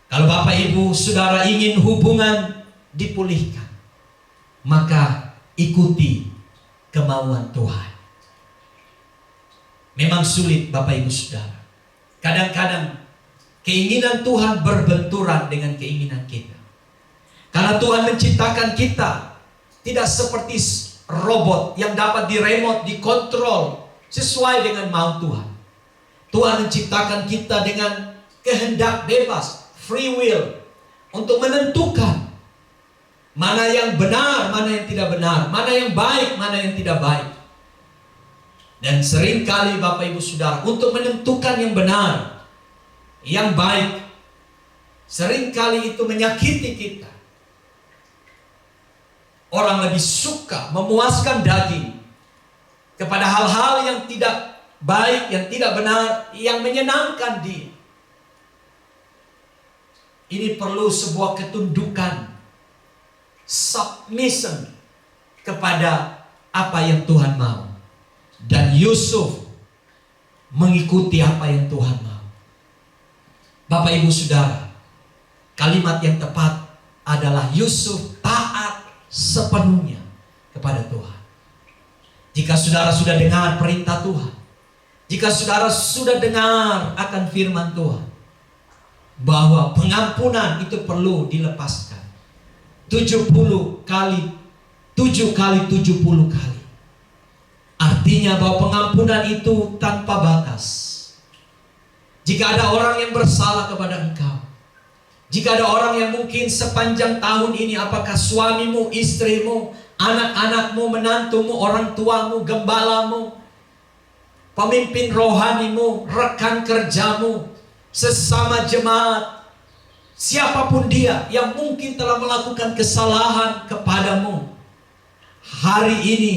Kalau Bapak Ibu Saudara ingin hubungan dipulihkan, maka ikuti kemauan Tuhan. Memang sulit Bapak Ibu Saudara. Kadang-kadang keinginan Tuhan berbenturan dengan keinginan kita. Karena Tuhan menciptakan kita tidak seperti robot yang dapat diremote, dikontrol sesuai dengan mau Tuhan. Tuhan menciptakan kita dengan kehendak bebas, free will, untuk menentukan mana yang benar, mana yang tidak benar, mana yang baik, mana yang tidak baik. Dan seringkali Bapak Ibu Saudara, untuk menentukan yang benar, yang baik, seringkali itu menyakiti kita. Orang lebih suka memuaskan daging kepada hal-hal yang tidak baik, yang tidak benar, yang menyenangkan dia. Ini perlu sebuah ketundukan, submission kepada apa yang Tuhan mau. Dan Yusuf mengikuti apa yang Tuhan mau. Bapak Ibu Saudara, kalimat yang tepat adalah Yusuf taat sepenuhnya kepada Tuhan. Jika saudara sudah dengar perintah Tuhan, jika saudara sudah dengar akan firman Tuhan, bahwa pengampunan itu perlu dilepaskan 70 kali 7 kali 70 kali. Artinya bahwa pengampunan itu tanpa batas. Jika ada orang yang bersalah kepada engkau, jika ada orang yang mungkin sepanjang tahun ini, apakah suamimu, istrimu, anak-anakmu, menantumu, orang tuamu, gembalamu, pemimpin rohanimu, rekan kerjamu, sesama jemaat, siapapun dia yang mungkin telah melakukan kesalahan kepadamu, hari ini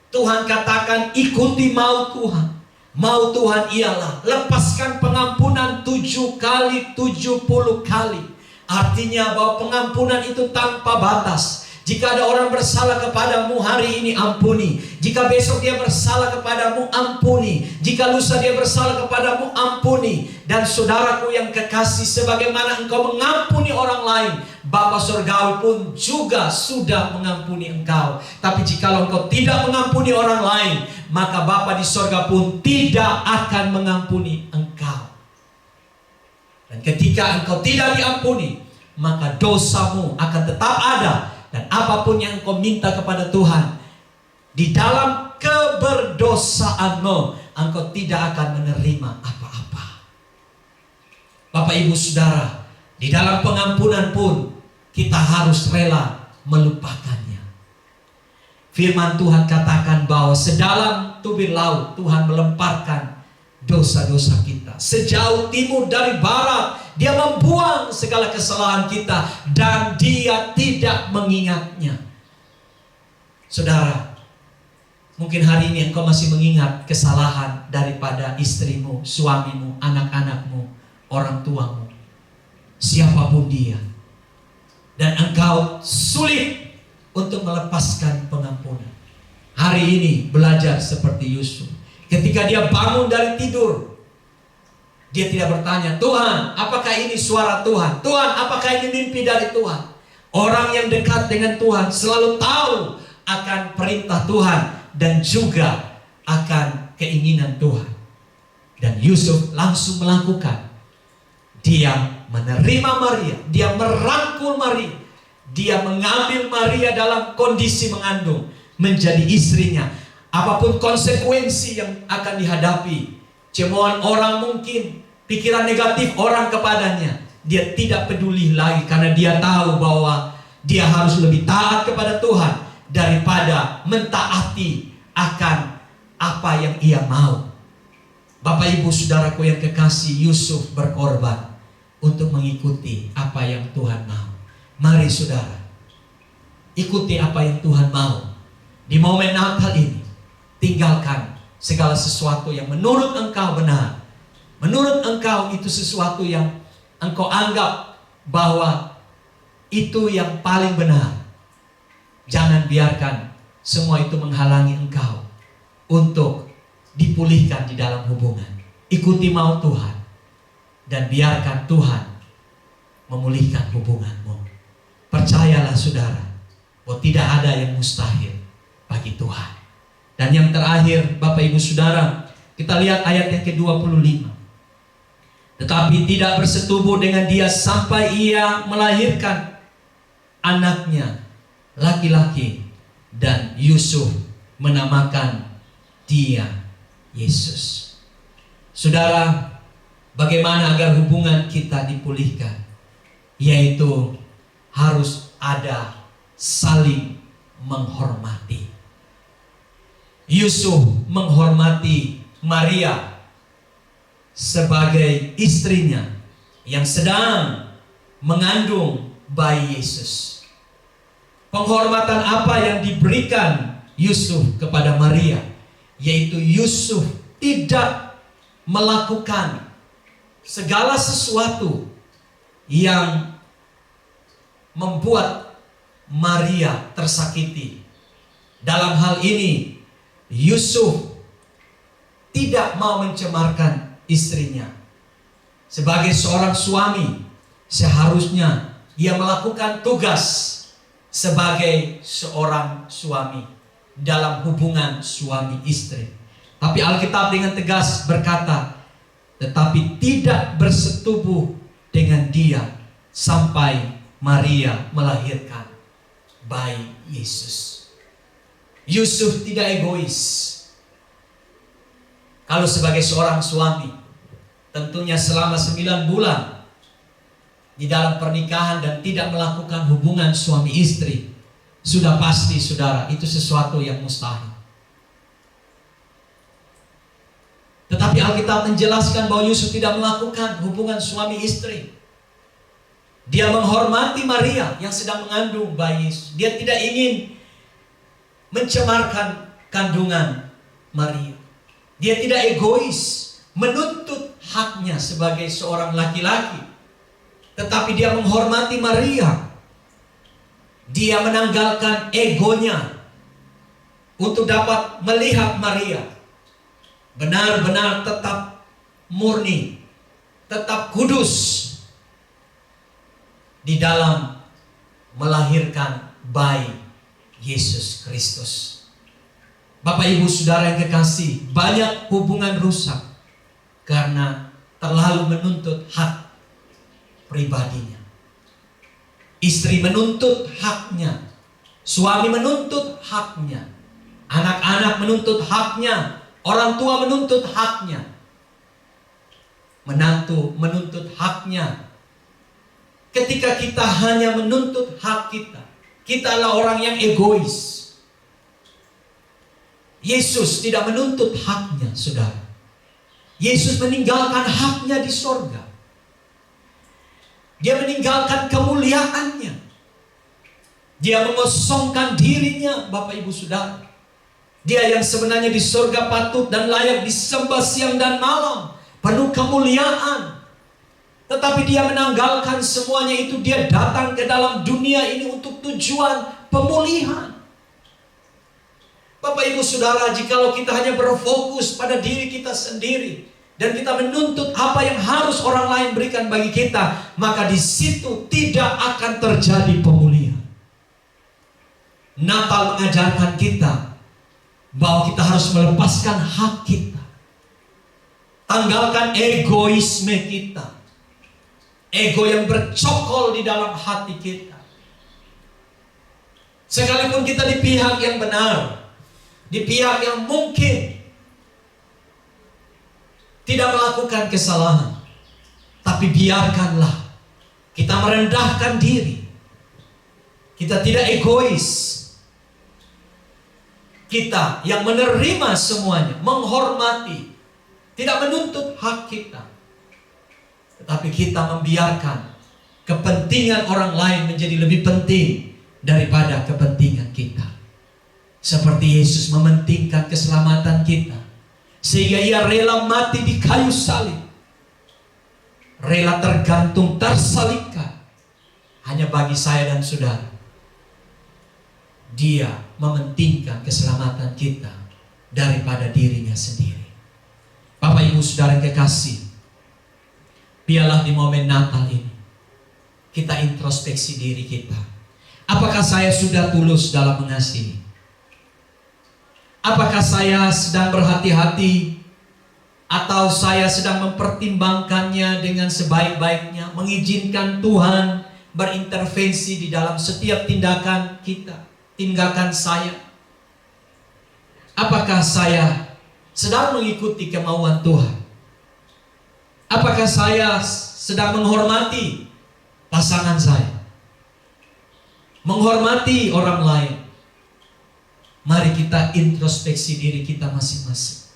Tuhan katakan ikuti mau Tuhan. Mau Tuhan ialah lepaskan pengampunan 7 kali 70 kali. Artinya bahwa pengampunan itu tanpa batas. Jika ada orang bersalah kepadamu hari ini, ampuni. Jika besok dia bersalah kepadamu, ampuni. Jika lusa dia bersalah kepadamu, ampuni. Dan saudaraku yang kekasih, sebagaimana engkau mengampuni orang lain, Bapa Surgawi pun juga sudah mengampuni engkau. Tapi jikalau engkau tidak mengampuni orang lain, maka Bapa di surga pun tidak akan mengampuni engkau. Dan ketika engkau tidak diampuni, maka dosamu akan tetap ada. Dan apapun yang engkau minta kepada Tuhan, di dalam keberdosaanmu, engkau tidak akan menerima apa-apa. Bapak Ibu Saudara, di dalam pengampunan pun kita harus rela melupakannya. Firman Tuhan katakan bahwa sedalam tubir laut Tuhan melemparkan dosa-dosa kita. Sejauh timur dari barat Dia membuang segala kesalahan kita dan Dia tidak mengingatnya. Saudara, mungkin hari ini engkau masih mengingat kesalahan daripada istrimu, suamimu, anak-anakmu, orang tuamu, siapapun dia. Dan engkau sulit untuk melepaskan pengampunan. Hari ini belajar seperti Yusuf. Ketika dia bangun dari tidur, dia tidak bertanya, Tuhan, apakah ini suara Tuhan? Tuhan, apakah ini mimpi dari Tuhan? Orang yang dekat dengan Tuhan selalu tahu akan perintah Tuhan dan juga akan keinginan Tuhan. Dan Yusuf langsung melakukan. Dia menerima Maria, dia merangkul Maria, dia mengambil Maria dalam kondisi mengandung menjadi istrinya. Apapun konsekuensi yang akan dihadapi, cemoohan orang mungkin, pikiran negatif orang kepadanya, dia tidak peduli lagi karena dia tahu bahwa dia harus lebih taat kepada Tuhan daripada mentaati akan apa yang ia mau. Bapak Ibu Saudaraku yang kekasih, Yusuf berkorban untuk mengikuti apa yang Tuhan mau. Mari saudara, ikuti apa yang Tuhan mau. Di momen Natal ini, tinggalkan segala sesuatu yang menurut engkau benar. Menurut engkau itu sesuatu yang engkau anggap bahwa itu yang paling benar. Jangan biarkan semua itu menghalangi engkau untuk dipulihkan di dalam hubungan. Ikuti mau Tuhan dan biarkan Tuhan memulihkan hubunganmu. Percayalah saudara, bahwa tidak ada yang mustahil bagi Tuhan. Dan yang terakhir, Bapak Ibu Saudara, kita lihat ayat yang ke-25. Tetapi tidak bersetubuh dengan dia sampai ia melahirkan anaknya laki-laki, dan Yusuf menamakan dia Yesus. Saudara, bagaimana agar hubungan kita dipulihkan? Yaitu harus ada saling menghormati. Yusuf menghormati Maria sebagai istrinya yang sedang mengandung bayi Yesus. Penghormatan apa yang diberikan Yusuf kepada Maria? Yaitu Yusuf tidak melakukan segala sesuatu yang membuat Maria tersakiti. Dalam hal ini, Yusuf tidak mau mencemarkan istrinya. Sebagai seorang suami, seharusnya ia melakukan tugas sebagai seorang suami dalam hubungan suami istri. Tapi Alkitab dengan tegas berkata, tetapi tidak bersetubuh dengan dia sampai Maria melahirkan bayi Yesus. Yusuf tidak egois. Kalau sebagai seorang suami, tentunya selama 9 bulan di dalam pernikahan dan tidak melakukan hubungan suami istri, sudah pasti saudara, itu sesuatu yang mustahil. Tetapi Alkitab menjelaskan bahwa Yusuf tidak melakukan hubungan suami istri. Dia menghormati Maria yang sedang mengandung bayi Yesus. Dia tidak ingin mencemarkan kandungan Maria. Dia tidak egois menuntut haknya sebagai seorang laki-laki. Tetapi dia menghormati Maria. Dia menanggalkan egonya untuk dapat melihat Maria benar-benar tetap murni, tetap kudus di dalam melahirkan bayi Yesus Kristus. Bapak Ibu Saudara yang kekasih, banyak hubungan rusak karena terlalu menuntut hak pribadinya. Istri menuntut haknya, suami menuntut haknya, anak-anak menuntut haknya, orang tua menuntut haknya, menantu menuntut haknya. Ketika kita hanya menuntut hak kita, kita adalah orang yang egois. Yesus tidak menuntut haknya, saudara. Yesus meninggalkan haknya di sorga. Dia meninggalkan kemuliaannya. Dia mengosongkan dirinya, Bapak Ibu Saudara. Dia yang sebenarnya di sorga patut dan layak disembah siang dan malam, penuh kemuliaan. Tetapi dia menanggalkan semuanya itu. Dia datang ke dalam dunia ini untuk tujuan pemulihan. Bapak Ibu Saudara, jikalau kita hanya berfokus pada diri kita sendiri dan kita menuntut apa yang harus orang lain berikan bagi kita, maka di situ tidak akan terjadi pemulihan. Natal mengajarkan kita bahwa kita harus melepaskan hak kita. Tanggalkan egoisme kita. Ego yang bercokol di dalam hati kita. Sekalipun kita di pihak yang benar, di pihak yang mungkin tidak melakukan kesalahan, tapi biarkanlah kita merendahkan diri. Kita tidak egois. Kita yang menerima semuanya, menghormati, tidak menuntut hak kita, tetapi kita membiarkan kepentingan orang lain menjadi lebih penting daripada kepentingan kita. Seperti Yesus mementingkan keselamatan kita, sehingga ia rela mati di kayu salib, rela tergantung, tersalibkan hanya bagi saya dan saudara. Dia mementingkan keselamatan kita daripada dirinya sendiri. Bapak Ibu Saudara yang kekasih, biarlah di momen Natal ini kita introspeksi diri kita. Apakah saya sudah tulus dalam mengasihi? Apakah saya sedang berhati-hati, atau saya sedang mempertimbangkannya dengan sebaik-baiknya, mengizinkan Tuhan berintervensi di dalam setiap tindakan kita, tindakan saya? Apakah saya sedang mengikuti kemauan Tuhan? Apakah saya sedang menghormati pasangan saya, menghormati orang lain? Mari kita introspeksi diri kita masing-masing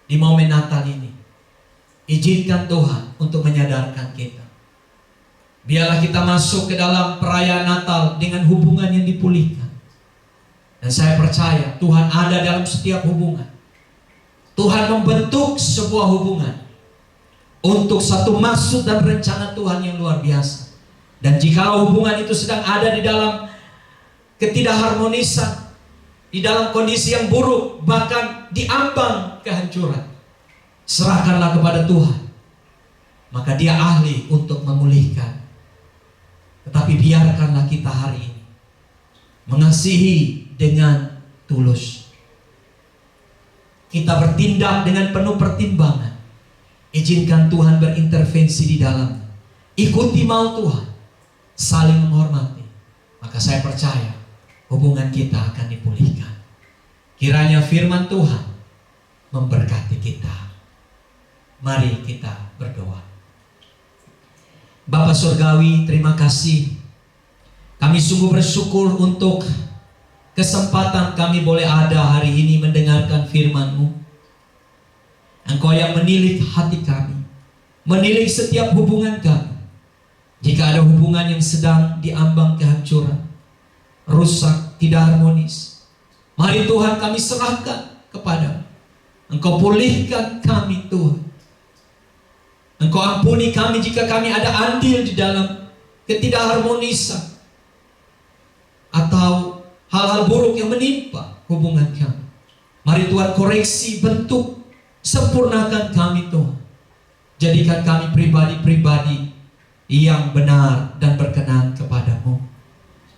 di momen Natal ini. Izinkan Tuhan untuk menyadarkan kita Biarlah kita masuk ke dalam perayaan Natal dengan hubungan yang dipulihkan. Dan saya percaya Tuhan ada dalam setiap hubungan. Tuhan membentuk sebuah hubungan untuk satu maksud dan rencana Tuhan yang luar biasa. Dan jika hubungan itu sedang ada di dalam ketidakharmonisan, di dalam kondisi yang buruk, bahkan diambang kehancuran, serahkanlah kepada Tuhan. Maka Dia ahli untuk memulihkan. Tetapi biarkanlah kita hari ini mengasihi dengan tulus. Kita bertindak dengan penuh pertimbangan. Izinkan Tuhan berintervensi di dalamnya. Ikuti mau Tuhan. Saling menghormati. Maka saya percaya hubungan kita akan dipulihkan. Kiranya firman Tuhan memberkati kita. Mari kita berdoa. Bapa Surgawi, terima kasih. Kami sungguh bersyukur untuk kesempatan kami boleh ada hari ini mendengarkan firman-Mu. Engkau yang menilik hati kami, menilik setiap hubungan kami. Jika ada hubungan yang sedang diambang kehancuran, rusak, tidak harmonis, mari Tuhan kami serahkan kepada-Mu. Engkau pulihkan kami Tuhan. Engkau ampuni kami jika kami ada andil di dalam ketidakharmonisan atau hal-hal buruk yang menimpa hubungan kami. Mari Tuhan koreksi, bentuk, sempurnakan kami Tuhan. Jadikan kami pribadi-pribadi yang benar dan berkenan kepada-Mu.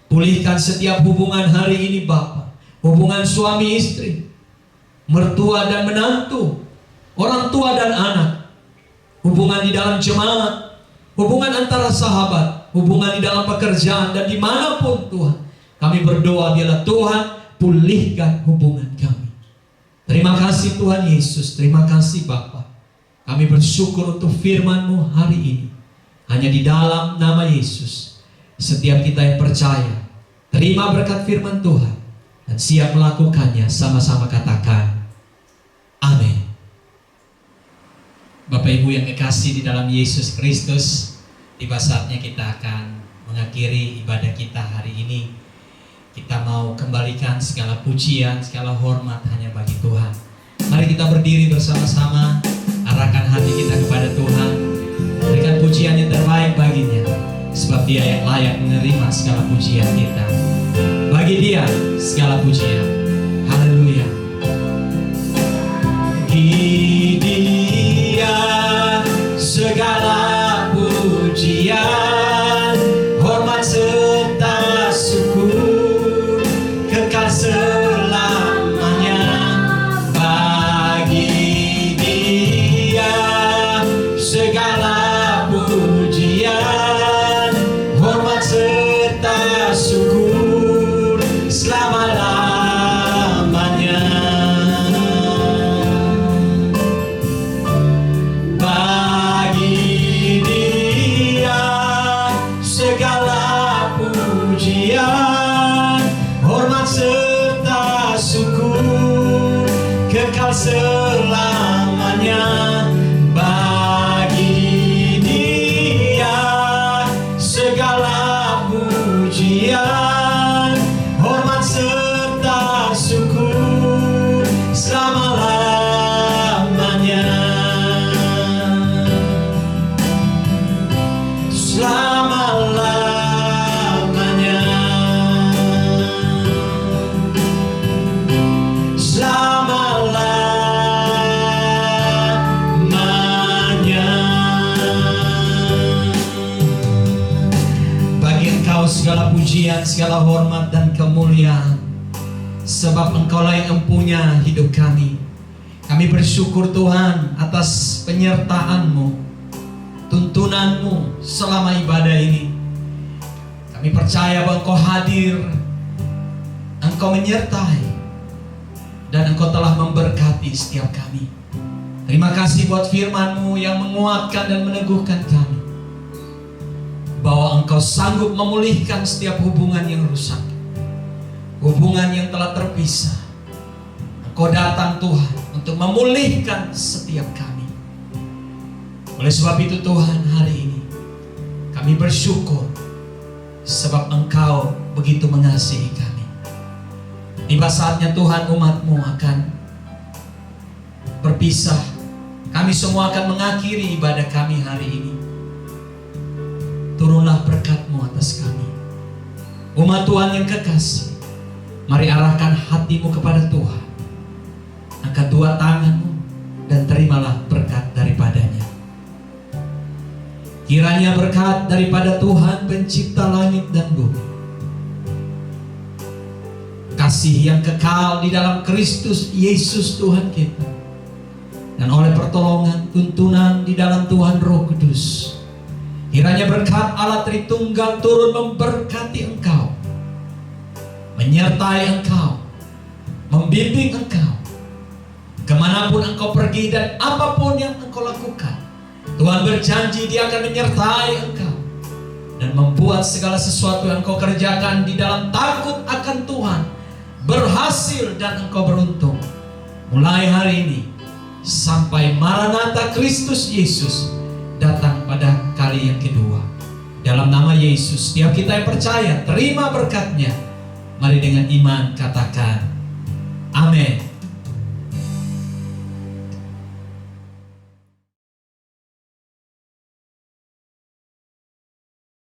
Pulihkan setiap hubungan hari ini Bapa. Hubungan suami istri, mertua dan menantu, orang tua dan anak, hubungan di dalam jemaat, hubungan antara sahabat, hubungan di dalam pekerjaan dan dimanapun Tuhan. Kami berdoa biarlah Tuhan pulihkan hubungan kami. Terima kasih Tuhan Yesus, terima kasih Bapa. Kami bersyukur untuk firman-Mu hari ini. Hanya di dalam nama Yesus, setiap kita yang percaya, terima berkat firman Tuhan dan siap melakukannya, sama-sama katakan amin. Bapak Ibu yang kekasih di dalam Yesus Kristus, tiba saatnya kita akan mengakhiri ibadah kita hari ini. Kita mau kembalikan segala pujian, segala hormat hanya bagi Tuhan. Mari kita berdiri bersama-sama, arahkan hati kita kepada Tuhan. Berikan pujian yang terbaik baginya, sebab Dia yang layak menerima segala pujian kita. Bagi Dia segala pujian. Haleluya. Bagi Dia segala pujian, hormat serta syukur kekal selamanya. Bagi Dia segala pujian, hormat serta syukur selama-lamanya. Bagi Dia segala pujian, hormat serta syukur kekal selamanya. Bagi Dia segala pujian, hormat serta syukur selama-lamanya. Selama-lamanya. Selama-lamanya. Bagi Engkau segala pujian, segala hormat dan kemuliaan, sebab Engkaulah yang empunya hidup kami. Kami bersyukur Tuhan atas penyertaan-Mu, tuntunan-Mu selama ibadah ini. Kami percaya bahwa Engkau hadir, Engkau menyertai, dan Engkau telah memberkati setiap kami. Terima kasih buat firman-Mu yang menguatkan dan meneguhkan kami, bahwa Engkau sanggup memulihkan setiap hubungan yang rusak, hubungan yang telah terpisah. Engkau datang Tuhan untuk memulihkan setiap kami. Oleh sebab itu Tuhan, hari ini Kami bersyukur sebab Engkau begitu mengasihi kami. Tiba saatnya Tuhan, umat-Mu akan berpisah. Kami semua akan mengakhiri ibadah kami hari ini. Turunlah berkat-Mu atas kami. Umat Tuhan yang kekasih, mari arahkan hatimu kepada Tuhan. Angkat dua tanganmu dan terimalah berkat daripadanya. Kiranya berkat daripada Tuhan pencipta langit dan bumi, kasih yang kekal di dalam Kristus Yesus Tuhan kita, dan oleh pertolongan tuntunan di dalam Tuhan Roh Kudus, kiranya berkat Allah Tritunggal turun memberkati engkau, menyertai engkau, membimbing engkau, kemanapun engkau pergi dan apapun yang engkau lakukan. Tuhan berjanji Dia akan menyertai engkau dan membuat segala sesuatu yang engkau kerjakan di dalam takut akan Tuhan berhasil dan engkau beruntung. Mulai hari ini sampai Maranatha Kristus Yesus datang pada kali yang kedua. Dalam nama Yesus, setiap kita yang percaya terima berkat-Nya. Mari dengan iman katakan amin.